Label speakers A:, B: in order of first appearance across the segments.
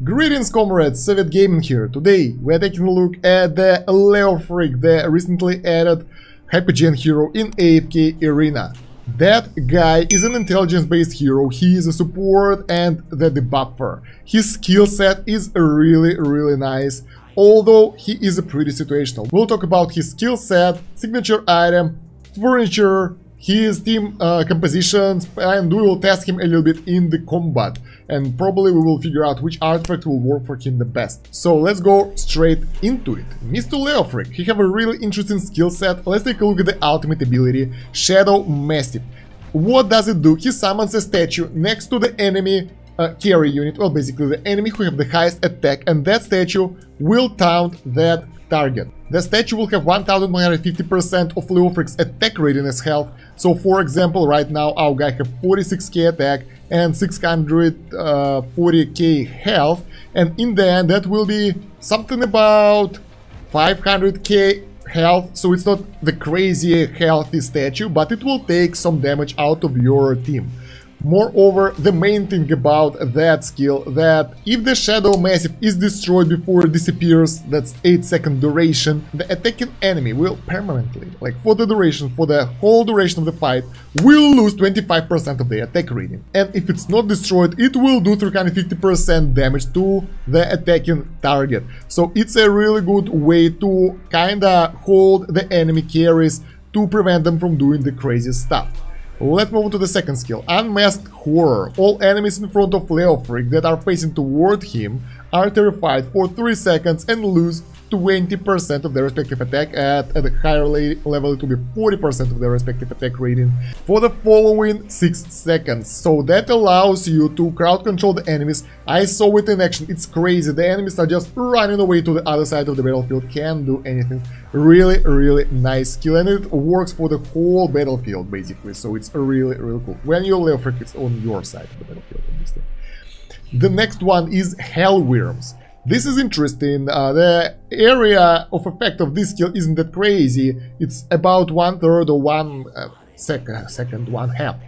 A: Greetings comrades, Soviet Gaming here. Today we're taking a look at the Leofric, the recently added Hypogean hero in AFK Arena. That guy is an intelligence-based hero, he is a support and the debuffer. His skill set is really nice, although he is pretty situational. We'll talk about his skill set, signature item, furniture, his team compositions, and we will test him a little bit in the combat. And probably we will figure out which artifact will work for him the best. So let's go straight into it. Mr. Leofric, he have a really interesting skill set. Let's take a look at the ultimate ability, Shadow Massive. What does it do? He summons a statue next to the enemy carry unit, well basically the enemy who have the highest attack, and that statue will taunt that target. The statue will have 1150% of Leofric's attack readiness health. So for example, right now our guy have 46k attack and 640k health, and in the end that will be something about 500k health. So it's not the crazy healthy statue, but it will take some damage out of your team. Moreover, the main thing about that skill, that if the Shadow Massive is destroyed before it disappears, that's 8-second duration, the attacking enemy will permanently, like for the duration, for the whole duration of the fight, will lose 25% of the attack rating. And if it's not destroyed, it will do 350% damage to the attacking target. So it's a really good way to kinda hold the enemy carries to prevent them from doing the crazy stuff. Let's move on to the second skill, Unmasked Horror. All enemies in front of Leofric that are facing toward him are terrified for 3 seconds and lose 20% of their respective attack. At a higher level it will be 40% of their respective attack rating for the following 6 seconds. So that allows you to crowd control the enemies. I saw it in action, it's crazy, the enemies are just running away to the other side of the battlefield, can't do anything. Really nice skill, and it works for the whole battlefield basically, so it's really cool. When you're Leofric, it's on your side of the battlefield, obviously. The next one is Hellworms. This is interesting. The area of effect of this skill isn't that crazy. It's about 1/3 or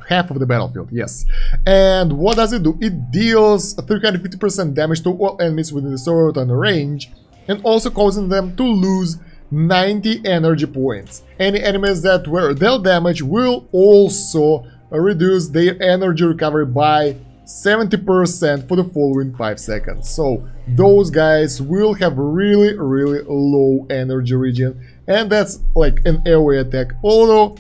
A: half of the battlefield, yes. And what does it do? It deals 350% damage to all enemies within a certain range, and also causing them to lose 90 energy points. Any enemies that were dealt damage will also reduce their energy recovery by 70% for the following 5 seconds. So those guys will have really low energy regen, and that's like an AoE attack. Although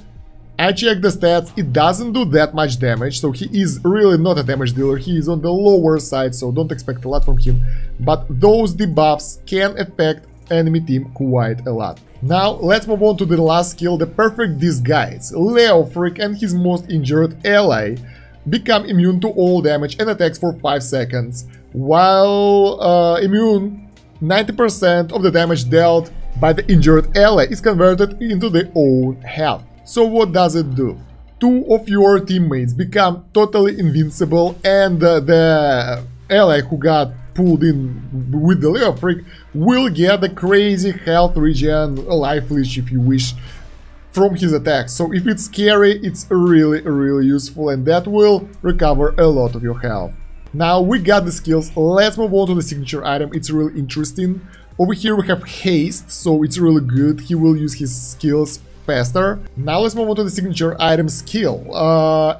A: I checked the stats, it doesn't do that much damage, so he is really not a damage dealer. He is on the lower side, so don't expect a lot from him. But those debuffs can affect enemy team quite a lot. Now let's move on to the last skill, the Perfect Disguise. Leofric and his most injured ally become immune to all damage and attacks for 5 seconds. While immune, 90% of the damage dealt by the injured ally is converted into their own health. So what does it do? 2 of your teammates become totally invincible, and the ally who got pulled in with the Leofric will get the crazy health regen, life leech if you wish, from his attacks. So if it's scary, it's really useful, and that will recover a lot of your health. Now we got the skills, let's move on to the signature item. It's really interesting. Over here we have haste, so it's really good, he will use his skills faster. Now let's move on to the signature item skill.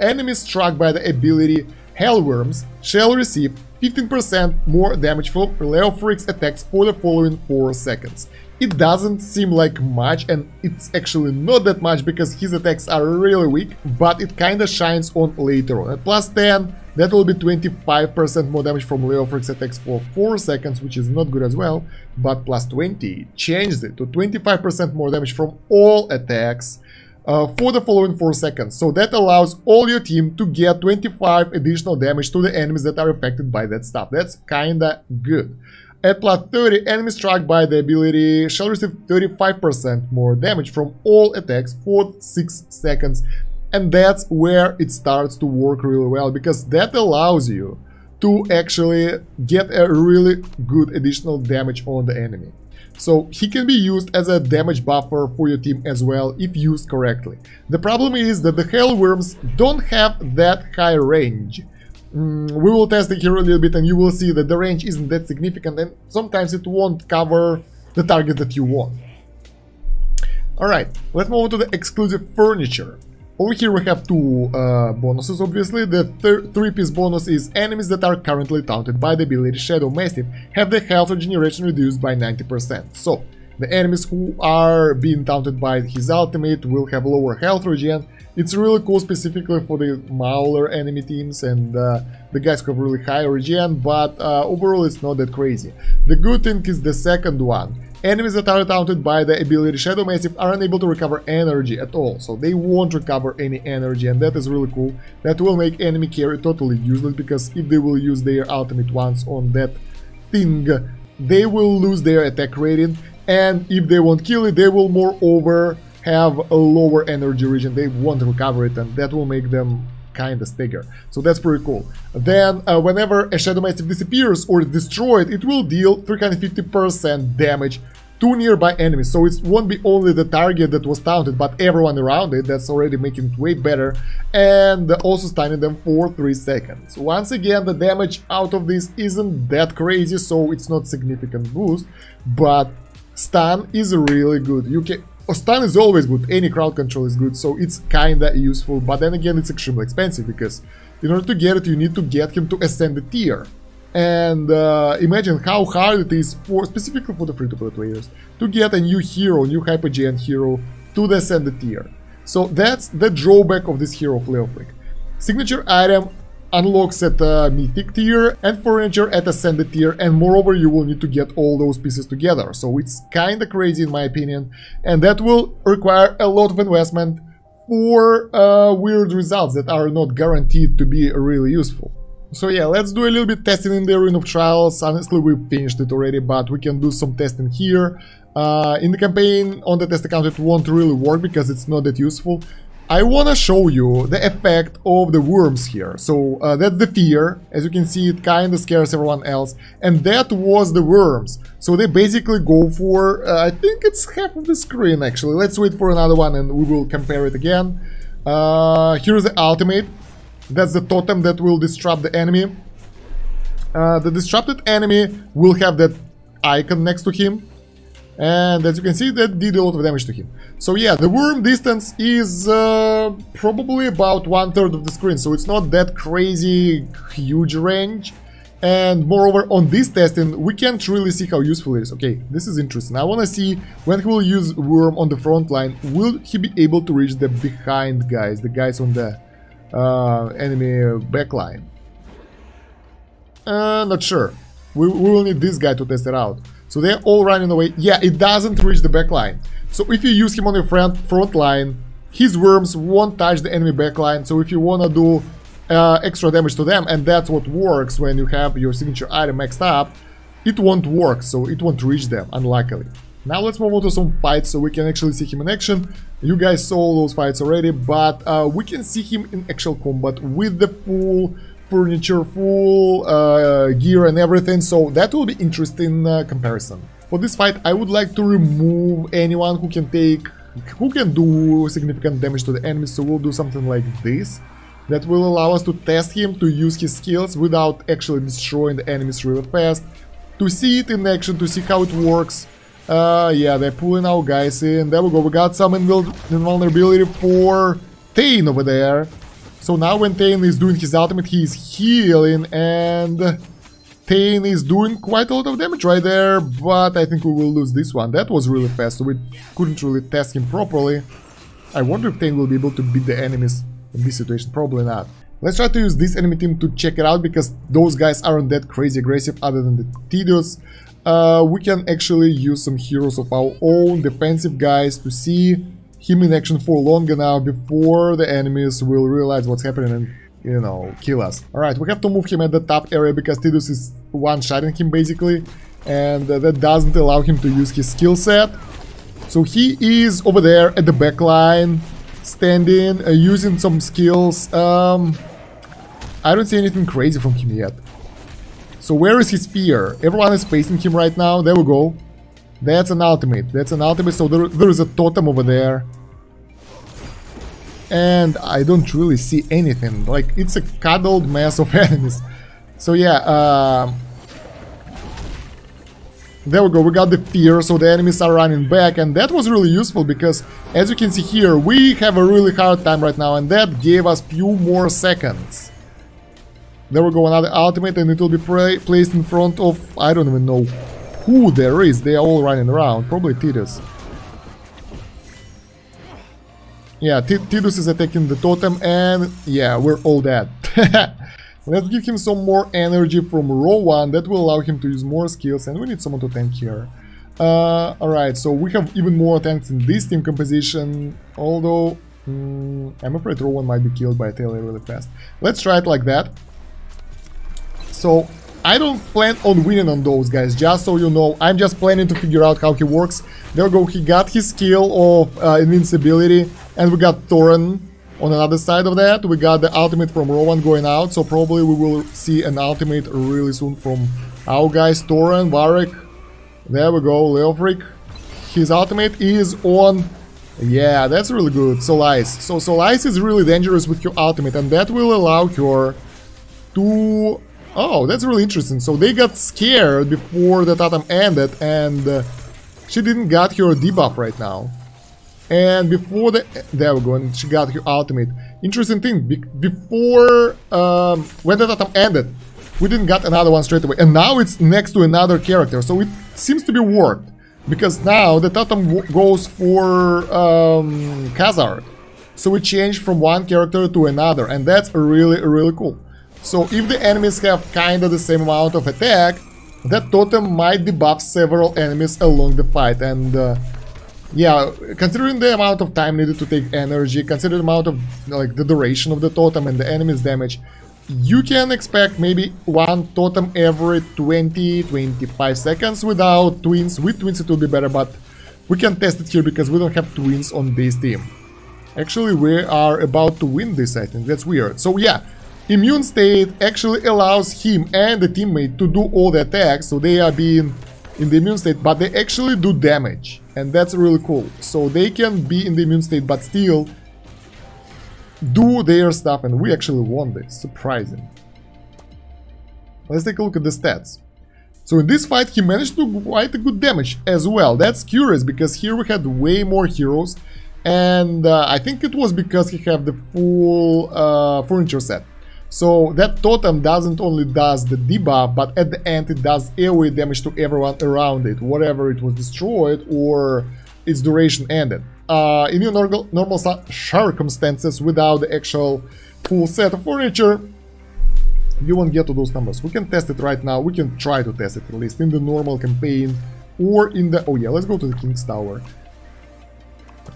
A: Enemies struck by the ability Hellworms shall receive 15% more damage from Leofric's attacks for the following 4 seconds. It doesn't seem like much, and it's actually not that much because his attacks are really weak, but it kinda shines on later on. At plus 10, that will be 25% more damage from Leofric's attacks for 4 seconds, which is not good as well, but plus 20 changed it to 25% more damage from all attacks for the following 4 seconds. So that allows all your team to get 25 additional damage to the enemies that are affected by that stuff. That's kinda good. At plus 30, enemies struck by the ability shall receive 35% more damage from all attacks for 6 seconds. And that's where it starts to work really well, because that allows you to actually get a really good additional damage on the enemy. So he can be used as a damage buffer for your team as well, if used correctly. The problem is that the Hellworms don't have that high range. We will test the hero a little bit and you will see that the range isn't that significant and sometimes it won't cover the target that you want. Alright, let's move on to the exclusive furniture. Over here we have two bonuses, obviously. The 3-piece bonus is enemies that are currently taunted by the ability Shadow Mastiff have their health regeneration reduced by 90%. So, the enemies who are being taunted by his ultimate will have lower health regen. It's really cool specifically for the Mauler enemy teams and the guys who have really high regen, but overall it's not that crazy. The good thing is the second one. Enemies that are taunted by the ability Shadow Mastiff are unable to recover energy at all, so they won't recover any energy, and that is really cool. That will make enemy carry totally useless, because if they will use their ultimate once on that thing, they will lose their attack rating, and if they won't kill it, they will moreover have a lower energy regen, they won't recover it, and that will make them kinda stagger. So that's pretty cool. Then, whenever a Shadow Mastiff disappears or is destroyed, it will deal 350% damage to nearby enemies. So it won't be only the target that was taunted, but everyone around it. That's already making it way better. And also stunning them for 3 seconds. Once again, the damage out of this isn't that crazy, so it's not significant boost, but stun is really good. You can... Stun is always good, any crowd control is good, so it's kinda useful, but then again it's extremely expensive, because in order to get it you need to get him to ascend the tier. And imagine how hard it is, specifically for the free-to-play players, to get a new hero, new Hypogean hero, to the ascended tier. So that's the drawback of this hero of Leofric. Signature item unlocks at mythic tier and furniture at ascended tier, and moreover you will need to get all those pieces together, so it's kinda crazy in my opinion, and that will require a lot of investment for weird results that are not guaranteed to be really useful. So yeah, let's do a little bit testing in the Arena of Trials. Honestly, we finished it already, but we can do some testing here. In the campaign, on the test account, it won't really work because it's not that useful. I wanna show you the effect of the worms here. So that's the fear. As you can see, it kinda scares everyone else. And that was the worms. So they basically go for, I think it's half of the screen actually. Let's wait for another one and we will compare it again. Here's the ultimate. That's the totem that will disrupt the enemy. The disrupted enemy will have that icon next to him. And as you can see, that did a lot of damage to him. So yeah, the worm distance is probably about 1/3 of the screen, so it's not that crazy huge range. And moreover, on this testing, we can't really see how useful it is. Okay, this is interesting. I want to see when he will use worm on the front line, will he be able to reach the behind guys, the guys on the enemy backline? Not sure. We will need this guy to test it out. So they're all running away. Yeah, it doesn't reach the backline. So if you use him on your front line, his worms won't touch the enemy backline. So if you want to do extra damage to them, and that's what works when you have your signature item maxed up, it won't work, so it won't reach them, unluckily. Now let's move on to some fights so we can actually see him in action. You guys saw those fights already, but we can see him in actual combat with the full furniture, full gear and everything, so that will be interesting comparison. For this fight, I would like to remove anyone who can do significant damage to the enemies, so we'll do something like this. That will allow us to test him, to use his skills without actually destroying the enemies really fast, to see it in action, to see how it works. Yeah, they're pulling our guys in. There we go, we got some invulnerability for Thane over there. So now when Thane is doing his ultimate, he is healing, and Thane is doing quite a lot of damage right there, but I think we will lose this one. That was really fast, so we couldn't really test him properly. I wonder if Thane will be able to beat the enemies in this situation. Probably not. Let's try to use this enemy team to check it out, because those guys aren't that crazy aggressive other than the Tedious. We can actually use some heroes of our own, defensive guys, to see him in action for long enough before the enemies will realize what's happening and, you know, kill us. Alright, we have to move him at the top area because Tedious is one-shotting him basically, and that doesn't allow him to use his skill set. So he is over there at the back line, standing, using some skills. I don't see anything crazy from him yet. So where is his fear? Everyone is facing him right now. There we go. That's an ultimate. That's an ultimate. So there is a totem over there. and I don't really see anything. Like, it's a cuddled mess of enemies. So yeah, there we go, we got the fear, so the enemies are running back, and that was really useful because, as you can see here, we have a really hard time right now, and that gave us few more seconds. There we go, another ultimate, and it will be placed in front of, I don't even know who there is, they are all running around, probably Tidus. Yeah, Tidus is attacking the totem, and yeah, we're all dead. Let's give him some more energy from row 1, that will allow him to use more skills, and we need someone to tank here. Alright, so we have even more tanks in this team composition, although I'm afraid row 1 might be killed by Taylor really fast. Let's try it like that. So, I don't plan on winning on those guys, just so you know, I'm just planning to figure out how he works. There we go, he got his skill of invincibility, and we got Thoran. On another side of that, we got the ultimate from Rowan going out, so probably we will see an ultimate really soon from our guys, Thoran, Varric. There we go, Leofric. His ultimate is on... Yeah, that's really good, Solice. So Solice is really dangerous with her ultimate, and that will allow her to... Oh, that's really interesting. So they got scared before the totem ended, and she didn't got her debuff right now. And before the... There we go, and she got her ultimate. Interesting thing, before... when the totem ended, we didn't get another one straight away. And now it's next to another character, so it seems to be worked. Because now the totem goes for Khazard. So we changed from one character to another, and that's really, really cool. So if the enemies have kinda the same amount of attack, that totem might debuff several enemies along the fight, and... yeah, considering the amount of time needed to take energy, considering the amount of, like, the duration of the totem and the enemy's damage, you can expect maybe one totem every 20-25 seconds without twins. With twins it will be better, but we can test it here because we don't have twins on this team. Actually, we are about to win this, I think. That's weird. So yeah, immune state actually allows him and the teammate to do all the attacks, so they are being in the immune state, but they actually do damage, and that's really cool. So they can be in the immune state but still do their stuff, and we actually won this. Surprising. Let's take a look at the stats. So in this fight he managed to do quite a good damage as well. That's curious because here we had way more heroes, and I think it was because he had the full furniture set. So that totem doesn't only does the debuff, but at the end it does AoE damage to everyone around it, whatever it was destroyed or its duration ended. In your normal circumstances, without the actual full set of furniture, you won't get to those numbers. We can test it right now, we can try to test it at least in the normal campaign or in the... Oh yeah, let's go to the King's Tower.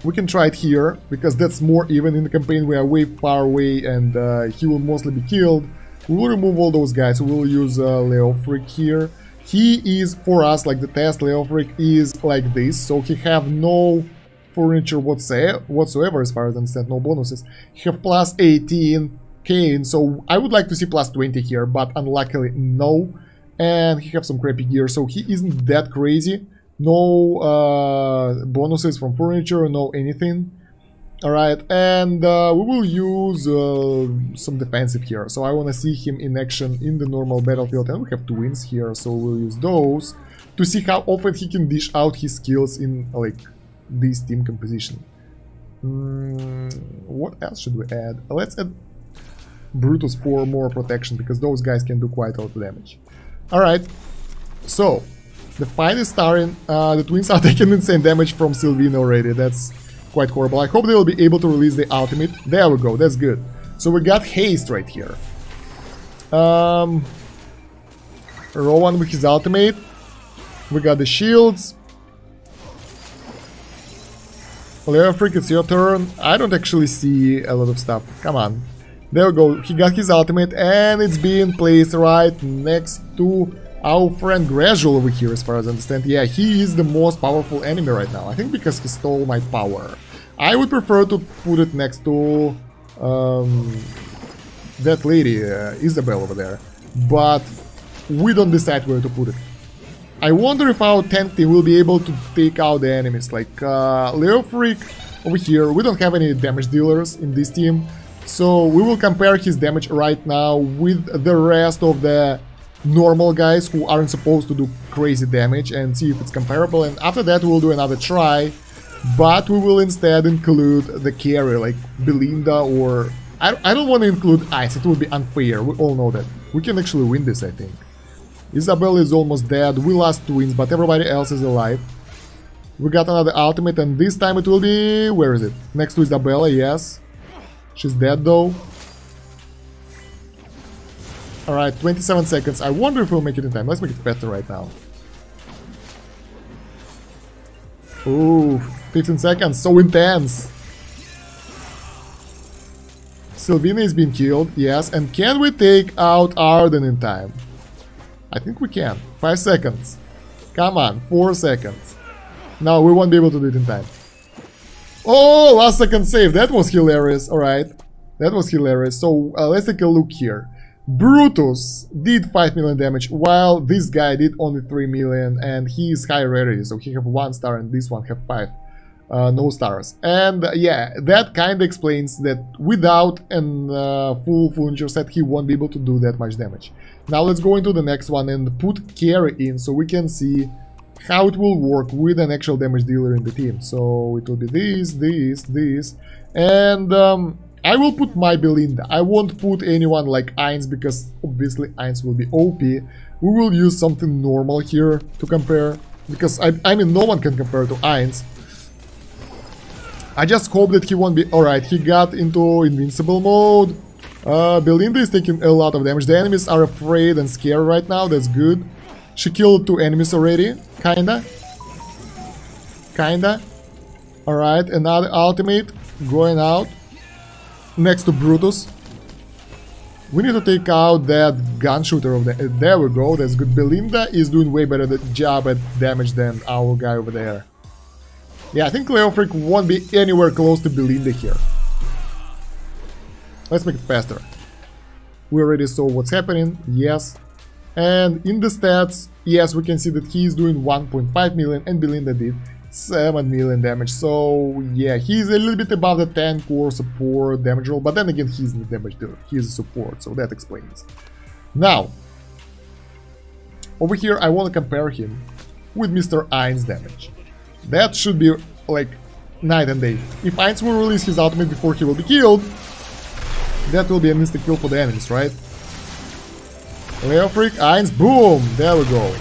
A: We can try it here, because that's more even. In the campaign we are way far away and he will mostly be killed. We will remove all those guys, we will use Leofric here. He is, for us, like the test, Leofric is like this, so he have no furniture whatsoever as far as I understand, no bonuses. He have plus 18 Kane, so I would like to see plus 20 here, but unluckily no. And he have some crappy gear, so he isn't that crazy. No bonuses from furniture, no anything. Alright, and we will use some defensive here. So I want to see him in action in the normal battlefield, and we have twins here, so we'll use those to see how often he can dish out his skills in, like, this team composition. What else should we add? Let's add Brutus for more protection, because those guys can do quite a lot of damage. Alright, so the fight is starting. The twins are taking insane damage from Sylvine already. That's quite horrible. I hope they will be able to release the ultimate. There we go, that's good. So we got haste right here. Rowan with his ultimate. We got the shields. Leofric, it's your turn. I don't actually see a lot of stuff. Come on. There we go. He got his ultimate, and it's being placed right next to our friend Gradual over here, as far as I understand. Yeah, he is the most powerful enemy right now. I think because he stole my power. I would prefer to put it next to that lady, Isabel over there. But we don't decide where to put it. I wonder if our tank team will be able to take out the enemies. Like, Leofric over here. We don't have any damage dealers in this team, so we will compare his damage right now with the rest of the normal guys who aren't supposed to do crazy damage and see if it's comparable, and after that we'll do another try, but we will instead include the carry like Belinda, or I don't want to include Ice, it would be unfair, we all know that. We can actually win this, I think. Isabelle is almost dead, we lost twins, but everybody else is alive. We got another ultimate, and this time it will be... where is it? Next to Isabella, yes. She's dead though. Alright, 27 seconds. I wonder if we'll make it in time. Let's make it faster right now. Ooh, 15 seconds. So intense. Sylvina is being killed, yes. And can we take out Arden in time? I think we can. 5 seconds. Come on, 4 seconds. No, we won't be able to do it in time. Oh, last second save. That was hilarious. Alright. That was hilarious. So let's take a look here. Brutus did 5 million damage, while this guy did only 3 million, and he is high rarity, so he have 1 star and this one have 5. No stars. And yeah, that kind of explains that without an full furniture set, he won't be able to do that much damage. Now let's go into the next one and put carry in, so we can see how it will work with an actual damage dealer in the team. So it will be this, and I will put my Belinda. I won't put anyone like Ainz, because obviously Ainz will be OP. We will use something normal here to compare, because I mean no one can compare to Ainz. I just hope that he won't be... Alright, he got into invincible mode. Belinda is taking a lot of damage. The enemies are afraid and scared right now, that's good. She killed 2 enemies already, kinda. Alright, another ultimate going out. Next to Brutus. We need to take out that gun shooter of the... There we go, that's good. Belinda is doing way better job at damage than our guy over there. Yeah, I think Leofric won't be anywhere close to Belinda here. Let's make it faster. We already saw what's happening, yes. And in the stats, yes, we can see that he is doing 1.5 million and Belinda did 7 million damage. So yeah, he's a little bit above the tank or support damage roll, but then again, he's the damage dealer, he's a support, so that explains. Now, over here I want to compare him with Mr. Ainz damage. That should be like night and day. If Ainz will release his ultimate before he will be killed, that will be an instant kill for the enemies, right? Leofric, Ainz, boom! There we go.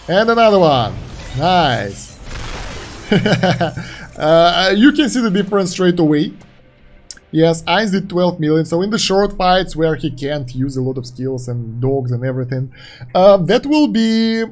A: And another one. Nice. You can see the difference straight away. Yes, Ainz did 12 million, so in the short fights where he can't use a lot of skills and dogs and everything, that will be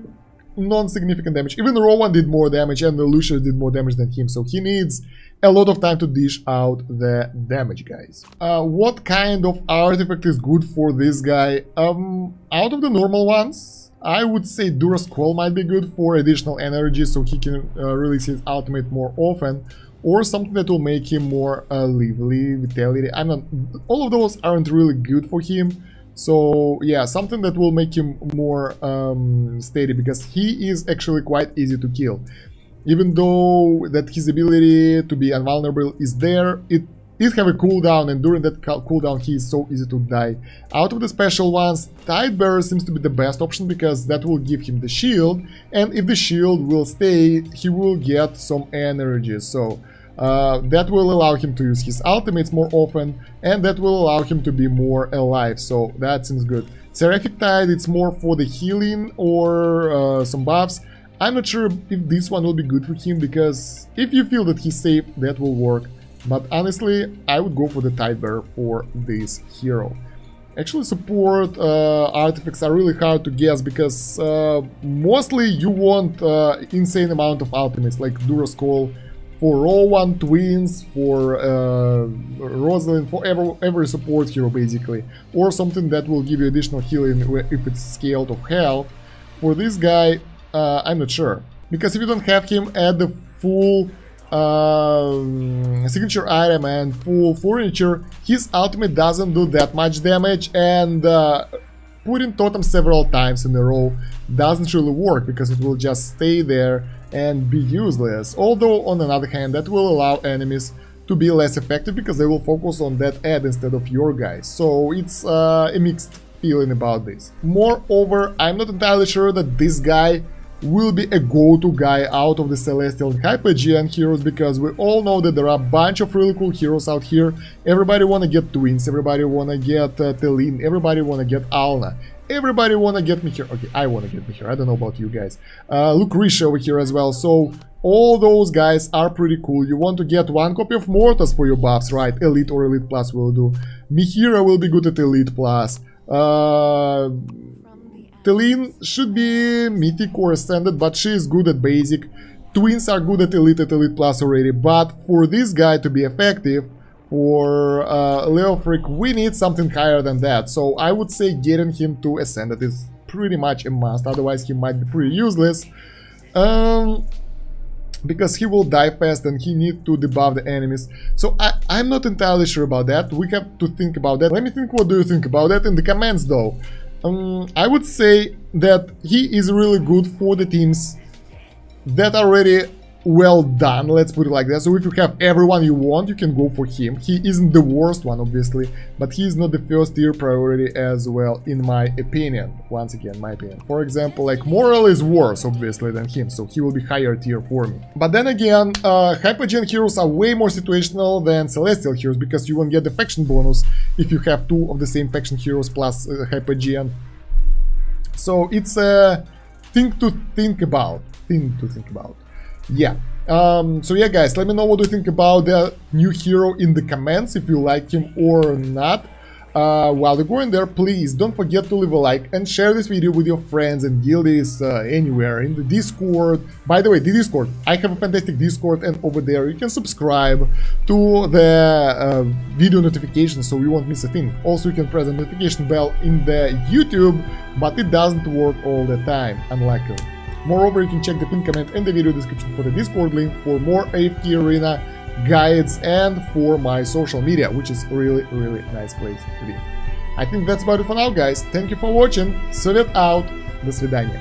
A: non-significant damage. Even Rowan did more damage and the Lucius did more damage than him, so he needs a lot of time to dish out the damage, guys. What kind of artifact is good for this guy? Out of the normal ones, I would say Durascroll might be good for additional energy, so he can release his ultimate more often, or something that will make him more lively, vitality. I'm not... All of those aren't really good for him. So yeah, something that will make him more steady, because he is actually quite easy to kill. Even though that his ability to be invulnerable is there, it have a cooldown, and during that cooldown he is so easy to die. Out of the special ones, Tidebearer seems to be the best option, because that will give him the shield, and if the shield will stay, he will get some energy. So that will allow him to use his ultimates more often, and that will allow him to be more alive, so that seems good. Seraphic Tide, it's more for the healing or some buffs. I'm not sure if this one will be good for him, because if you feel that he's safe, that will work. But honestly, I would go for the Tidebearer for this hero. Actually, support artifacts are really hard to guess, because mostly you want insane amount of ultimates, like Durascroll, for Rowan, Twins, for Rosalind, for every support hero basically, or something that will give you additional healing if it's scaled of health. For this guy, I'm not sure, because if you don't have him at the full signature item and full furniture, his ultimate doesn't do that much damage, and putting totem several times in a row doesn't really work, because it will just stay there and be useless. Although, on the other hand, that will allow enemies to be less effective, because they will focus on that ad instead of your guys. So it's a mixed feeling about this. Moreover, I'm not entirely sure that this guy will be a go-to guy out of the Celestial and Hypogean heroes, because we all know that there are a bunch of really cool heroes out here. Everybody wanna get Twins, everybody wanna get Telin, everybody wanna get Alna. Everybody wanna get me here. Okay, I wanna get me here. I don't know about you guys. Lucretia over here as well. So all those guys are pretty cool. You want to get one copy of Mortas for your buffs, right? Elite or Elite Plus will do. Mihira will be good at Elite Plus. Telin should be Mythic or Ascended, but she is good at Basic. Twins are good at Elite Plus already, but for this guy to be effective, for Leofric, we need something higher than that. So I would say getting him to Ascended is pretty much a must, otherwise he might be pretty useless. Because he will die fast and he needs to debuff the enemies. So I'm not entirely sure about that. We have to think about that. Let me think, what do you think about that in the comments though. I would say that he is really good for the teams that are already well done, let's put it like that. So if you have everyone you want, you can go for him. He isn't the worst one, obviously, but he is not the first tier priority as well, in my opinion. Once again, my opinion. For example, like Moral is worse, obviously, than him, so he will be higher tier for me. But then again, Hypogean heroes are way more situational than Celestial heroes, because you won't get the faction bonus if you have two of the same faction heroes plus Hypogean. So it's a thing to think about. Yeah. So yeah, guys, let me know what you think about the new hero in the comments, if you like him or not. While you're going there, please don't forget to leave a like and share this video with your friends and guildies anywhere, in the Discord. By the way, the Discord, I have a fantastic Discord, and over there you can subscribe to the video notifications so you won't miss a thing. Also, you can press the notification bell in the YouTube, but it doesn't work all the time, unluckily. Moreover, you can check the pinned comment in the video description for the Discord link for more AFK Arena guides and for my social media, which is a really nice place to be. I think that's about it for now, guys. Thank you for watching. Soviet out. До свидания.